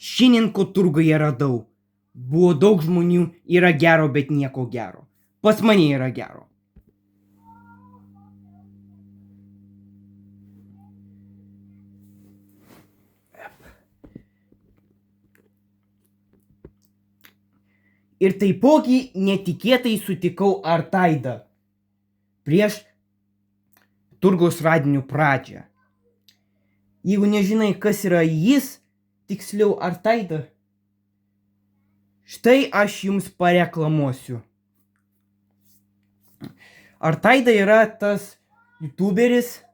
Šininkų turguje radau. Buvo daug žmonių, yra gero, bet nieko gero. Pas mane yra gero. Ir taipogi netikėtai sutikau Artaidą prieš turgaus radinių pradžią. Jeigu nežinai, kas yra jis, tiksliau Artaida, štai aš jums pareklamuosiu. Artaida yra tas youtuberis,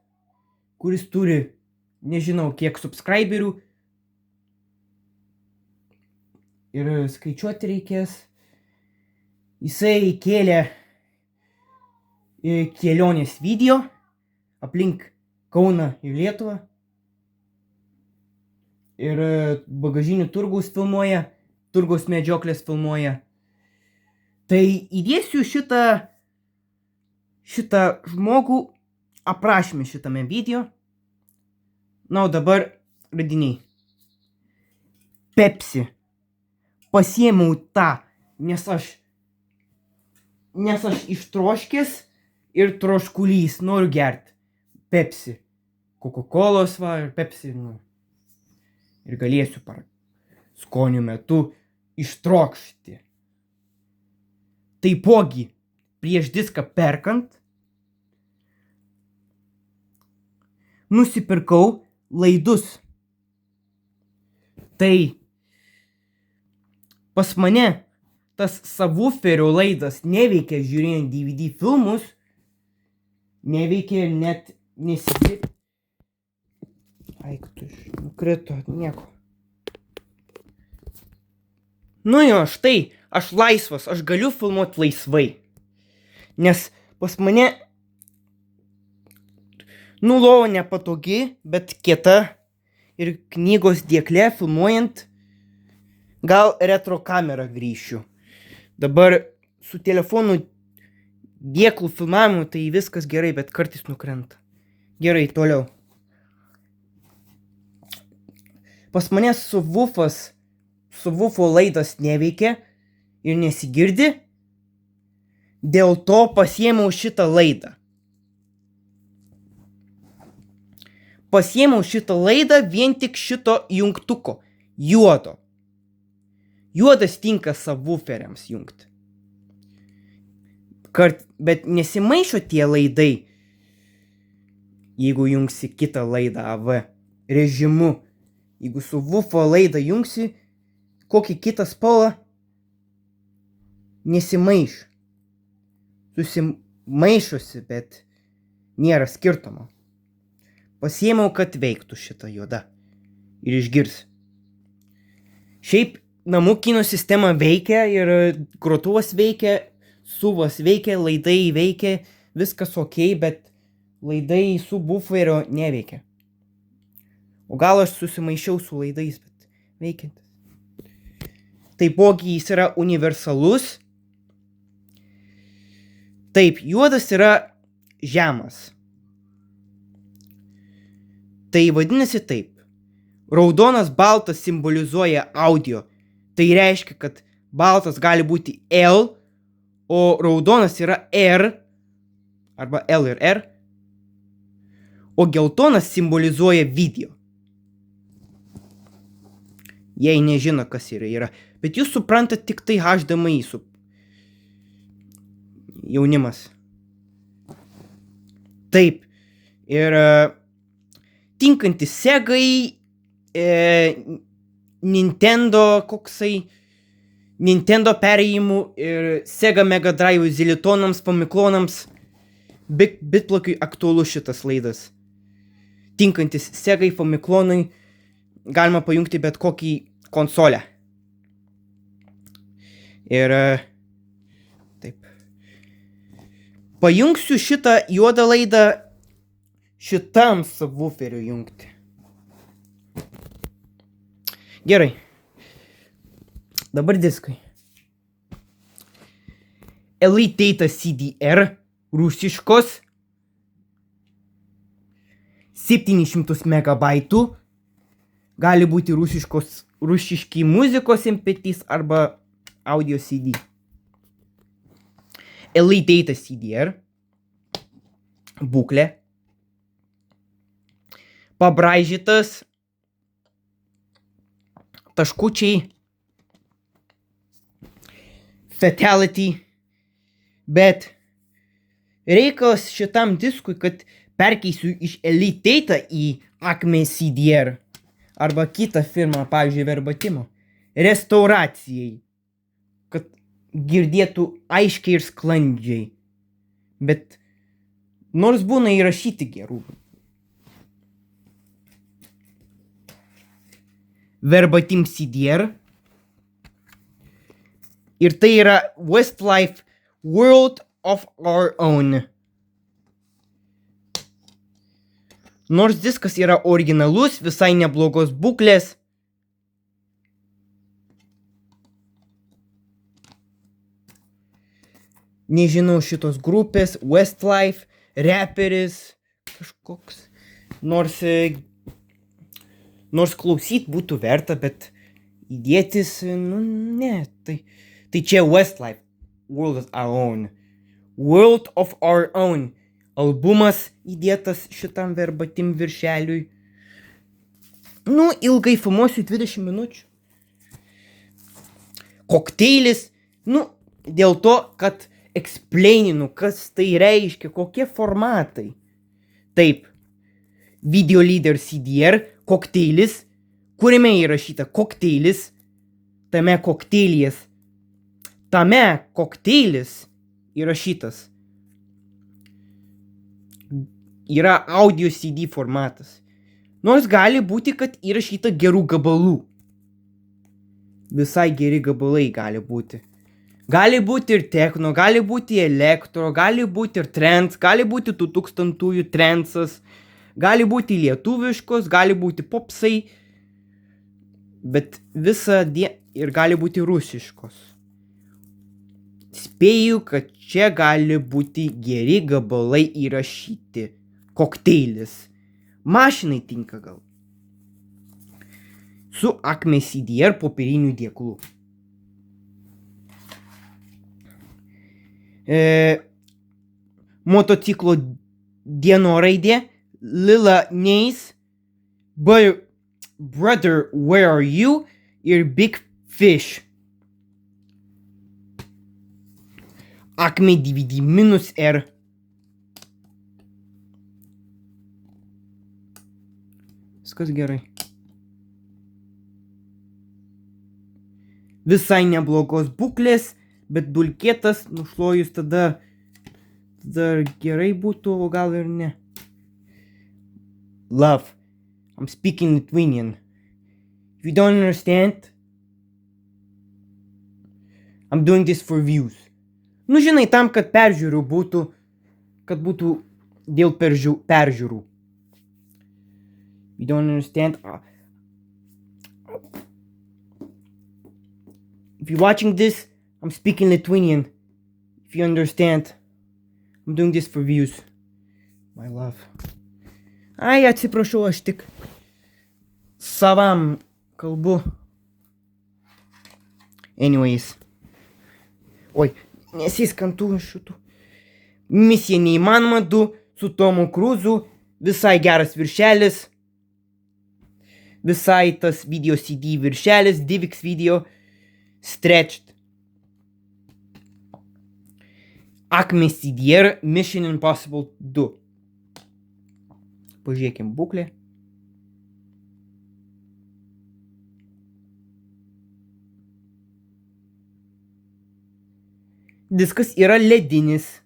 kuris turi, nežinau kiek subscriberių, ir skaičiuoti reikės. Jisai kėlė kelionės video aplink Kauną ir Lietuvą. Ir bagažinių turgaus filmuoja, turgaus medžioklės filmuoja. Tai įdėsiu šitą žmogų aprašymę šitame video. Na, o dabar radiniai. Pepsi. Pasiėmiau tą, nes aš ištroškęs ir troškulys, noriu gerti Pepsi. Coca-Colos ir Pepsi, ir galėsiu skonių metu ištrokšti. Taipogi, prieš diską perkant, nusipirkau laidus. Tai pas mane tas subwooferio laidas neveikia žiūrint DVD filmus, neveikia net nesigirdi. Nukrito, nieko. Nu jo, štai, aš laisvas, aš galiu filmuoti laisvai. Nes pas mane, lova nepatogi, bet kieta ir knygos dėklė filmuojant. Gal retro kamerą grįšiu. Dabar su telefonu dėklų filmavimu tai viskas gerai, bet kartais nukrenta. Gerai, toliau. Pas mane subwoofo laidas neveikia ir nesigirdi. Dėl to pasiėmiau šitą laidą. Pasiėmiau šitą laidą vien tik šito jungtuko. Juodo. Juodas tinka subwooferiams jungti. Bet nesimaišo tie laidai, jeigu jungsi kitą laidą AV režimu. Jeigu subwoofo laidą jungsi kokį kitą spalvą, nesimaišo. Susimaišosi, bet nėra skirtumo. Pasiėmiau, kad veiktų šitą juodą ir išgirs. Šiaip namų kino sistema veikia ir grotuvas veikia, suvas veikia, laidai veikia, viskas ok, bet laidai subwooferio neveikia. O gal aš susimaišiau su laidais, bet veikiantis. Taipogi jis yra universalus. Taip, juodas yra žemas. Tai vadinasi taip. Raudonas baltas simbolizuoja audio. Tai reiškia, kad baltas gali būti L, o raudonas yra R, arba L ir R, o geltonas simbolizuoja video. Jei nežino, kas yra. Bet jūs suprantat tik tai HDMI jaunimas. Taip. Ir tinkantis Segai, Nintendo perėjimų ir Sega Mega Drive zilitonams, famikonams. Bitblockui aktualus šitas laidas. Tinkantis Segai, famikonui, galima pajungti bet kokį konsolę. Ir taip. Pajungsiu šitą juodą laidą šitam subwooferiu jungti. Gerai. Dabar diskai. Elite Data CDR rusiškos 700 megabaitų Gali būti rusiški muzikos MP3 arba audio CD. Elite Data CDR. Būklė. Pabraižytas. Taškučiai. Fatality. Bet reikalas šitam diskui, kad perkeisiu iš Elite Data į Acme CDR arba kitą firmą, pavyzdžiui, Verbatimo, restauracijai, kad girdėtų aiškiai ir sklandžiai. Bet nors būna įrašyti gerų. Verbatim CDR. Ir tai yra Westlife World of Our Own. Nors diskas yra originalus, visai neblogos būklės. Nežinau šitos grupės, Westlife, raperis, kažkoks. Nors klausyt būtų verta, bet įdėtis, ne, tai čia Westlife, World of Our Own. World of Our Own. Albumas įdėtas šitam verbatim viršeliui. Ilgai filmuosiu 20 minučių. Kokteilis, dėl to, kad explaininu, kas tai reiškia, kokie formatai. Taip, Video Leader CDR, kokteilis, kuriame įrašyta kokteilis, tame kokteilis įrašytas. Yra audio CD formatas. Nors gali būti, kad įrašyta gerų gabalų. Visai geri gabalai gali būti. Gali būti ir techno, gali būti elektro, gali būti ir trance, gali būti 2000-ųjų trance'as, gali būti lietuviškos, gali būti popsai, bet ir gali būti rusiškos. Spėju, kad čia gali būti geri gabalai įrašyti. Kokteilis. Mašinai tinka gal. Su Acme CDR popieriniu dėklu. Motociklo dienoraidė. Lila Neis. Brother, where are you? Ir Big Fish. Acme DVD -R. Viskas gerai. Visai neblogos būklės, bet dulkėtas, nušlojus tada gerai būtų, o gal ir ne. Love. I'm speaking Lithuanian. If you don't understand, I'm doing this for views. Žinai, tam, kad peržiūrų būtų, kad būtų dėl peržiūrų. You don't understand? If you're watching this, I'm speaking Lithuanian. If you understand, I'm doing this for views. My love. Atsiprašau, aš tik savam kalbu. Anyways. Oi, nesiskantų šitų. Misija neįmanoma 2 su Tomu Cruzu. Visai geras viršelis. Visai tas video CD viršelis. DivX video. Stretched. Acme CDR Mission Impossible 2. Pažiūrėkim būklę. Diskas yra ledinis.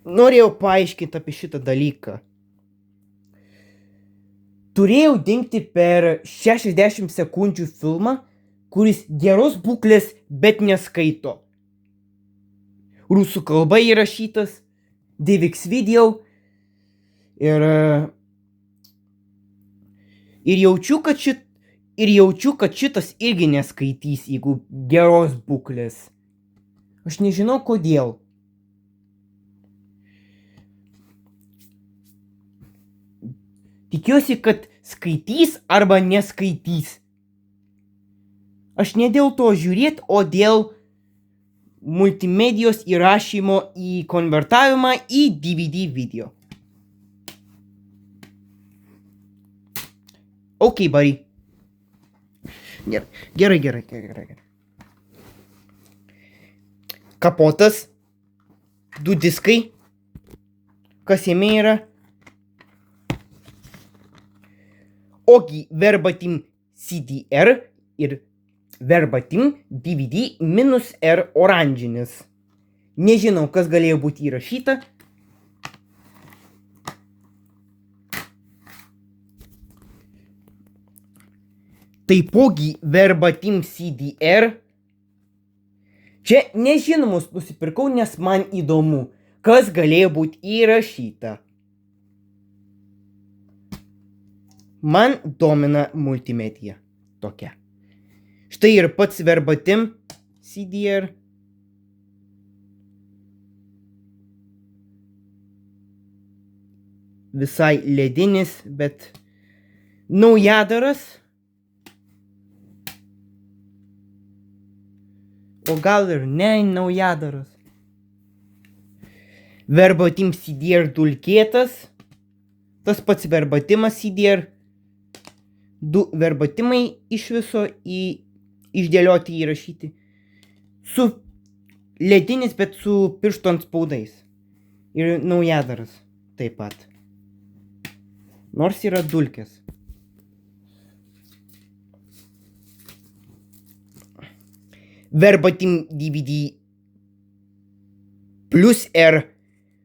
Norėjau paaiškinti apie šitą dalyką. Turėjau dingti per 60 sekundžių filmą, kuris geros būklės, bet neskaito. Rusų kalba įrašytas, DivX video ir jaučiu, kad šitas irgi neskaitys, jeigu geros būklės. Aš nežinau kodėl. Tikiuosi, kad skaitys arba neskaitys. Aš ne dėl to žiūrėt, o dėl multimedijos įrašymo į konvertavimą į DVD video. Ok, buddy. Gerai. Kapotas. 2 diskai. Kas jame yra? Ogi verbatim CDR ir verbatim DVD minus R oranžinis. Nežinau, kas galėjo būti įrašyta. Taipogi verbatim CDR. Čia nežinomus nusipirkau, nes man įdomu, kas galėjo būti įrašyta. Man domina multimedija tokia. Štai ir pats verbatim CDR. Visai ledinis, bet naujadaras. O gal ir ne naujadaras. Verbatim CDR dulkėtas. Tas pats verbatimas CDR. 2 verbatimai iš viso išdėlioti įrašyti. Su ledinis, bet su piršto antspaudais. Ir naujadaras taip pat. Nors yra dulkės. Verbatim DVD plus R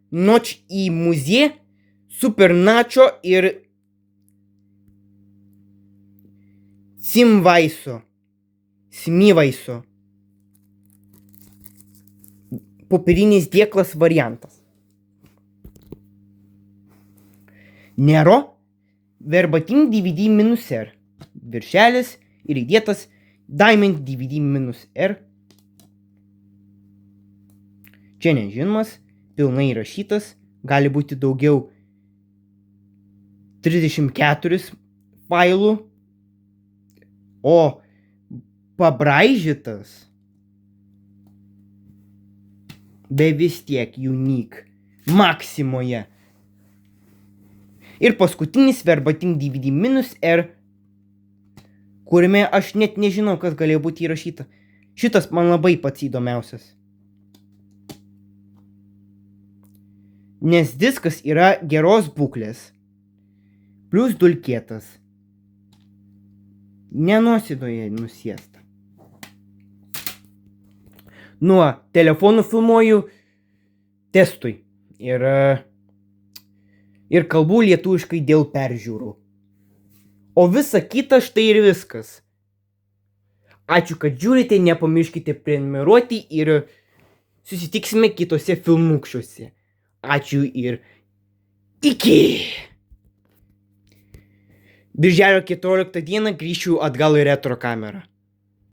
Noč į muziejų, Super Nacho ir Smivaiso. Popierinis dėklas variantas. Nero verbatim DVD minus R. Viršelis ir įdėtas Diamond DVD minus R. Čia nežinomas, pilnai įrašytas, gali būti daugiau 34 failų, o pabraižytas, be vis tiek unique, Maximoje. Ir paskutinis verbatim DVD minus R, kuriame aš net nežinau, kas galėjo būti įrašyta. Šitas man labai pats įdomiausias. Nes diskas yra geros būklės. Plus dulkėtas. Nenuosidoje nusėsta. Nuo telefonų filmuoju testui. Ir kalbu lietuviškai dėl peržiūrų. O visa kita štai ir viskas. Ačiū, kad žiūrite, nepamirškite prenumeruoti ir susitiksime kitose filmukščiuose. Ačiū ir iki. Birželio 14 dieną grįšiu atgal į retro kamerą.